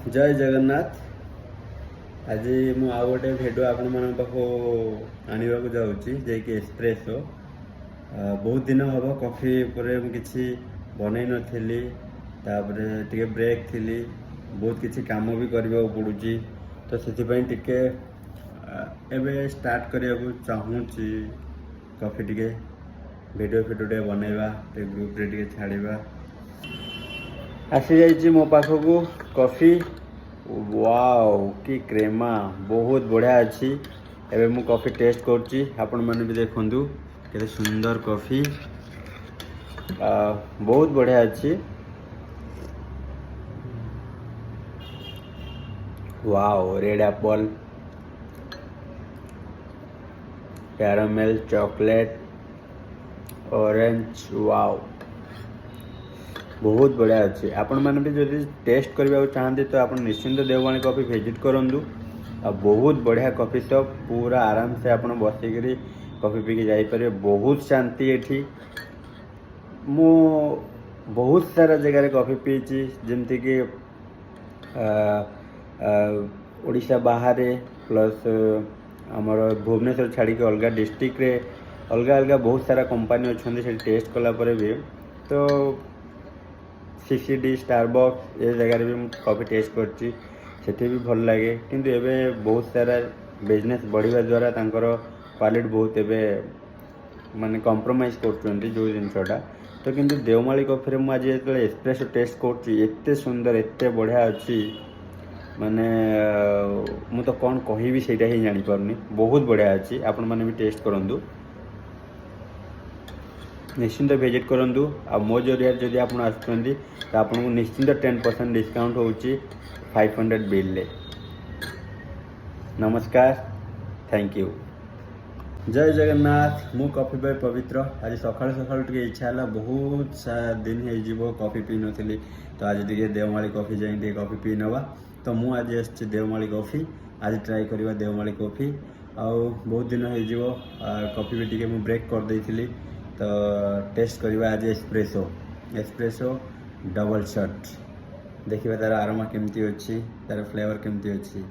जय जगन्नाथ। आज मु आउ गोटे भिडियो आपण मान पाखु आनिबा जाऊँगी जेकि एस्प्रेसो। बहुत दिन हम कॉफी पर किसी बनई नी तापरे टिके ब्रेक थी बहुत किसी काम भी करने पड़ुची तो से एबे स्टार्ट करने को चाहूँगी कॉफी टिके वीडियो टे बनैबा ग्रुप रे टिके छाड़िबा। आसी जाइए मो पाखक कॉफी। वाओ कि क्रेमा बहुत बढ़िया अच्छी। एबे मु कॉफी टेस्ट करची आपण माने भी देखंदु केते सुंदर कॉफी बहुत बढ़िया अच्छी। Wow red Apple caramel chocolate orange wow बहुत बढ़िया अच्छे। आपण मैंने भी जब टेस्ट करने चाहते तो आप निश्चिंत देववाणी कॉफी विजिट करूँ। बहुत बढ़िया कॉफी शॉप पूरा आराम से आप बसिक कॉफी पीके जापर। बहुत शांति एठी। मु बहुत सारा जगह कॉफी पीची जमती कि ओडिशा बाहर प्लस आमर भुवनेश्वर छाड़ी अलग डिस्ट्रिक्ट रे अलग अलग बहुत सारा कंपनी अच्छा से टेस्ट कलापर भी तो सीसीडी स्टारबक्स ये जगह भी कॉफी टेस्ट करती भी भल लगे। किंतु एबे बहुत सारा बिजनेस बढ़िया द्वारा तांकर क्वालिटी बहुत एबे माने कंप्रोमाइज कर जो जिनसटा तो किंतु देवमाली कॉफी मुझे जो एस्प्रेसो टेस्ट करते सुंदर एत बढ़िया अच्छी माने मु तो कौन कहि सेटा ही जानी पारुनी। बहुत बढ़िया अच्छी आपण माने भी टेस्ट करूँ निश्चिंत विजिट करूँ। आ मो जरिया जदि आप आपको निश्चिंत 10% डिस्काउंट होची 500 बिल ले। नमस्कार थैंक यू। जय जगन्नाथ। मु कॉफी बाय पवित्र। आज सकाल सकाल टे इच्छा है बहुत सा दिन हो कॉफी पी नी तो आज टे देवमाली कॉफी जाए कॉफी पी नवा तो मु आज आसी देवमाली कॉफी आज ट्राए करवा देवमाली कॉफी। आउ बहुत दिन हो कॉफी भी टे ब्रेक कर देती तो टेस्ट करवा आज एस्प्रेसो एस्प्रेसो डबल शॉट देखिए तार आरोमा केमती अच्छी तार फ्लेवर केमती अच्छी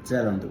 चलतु।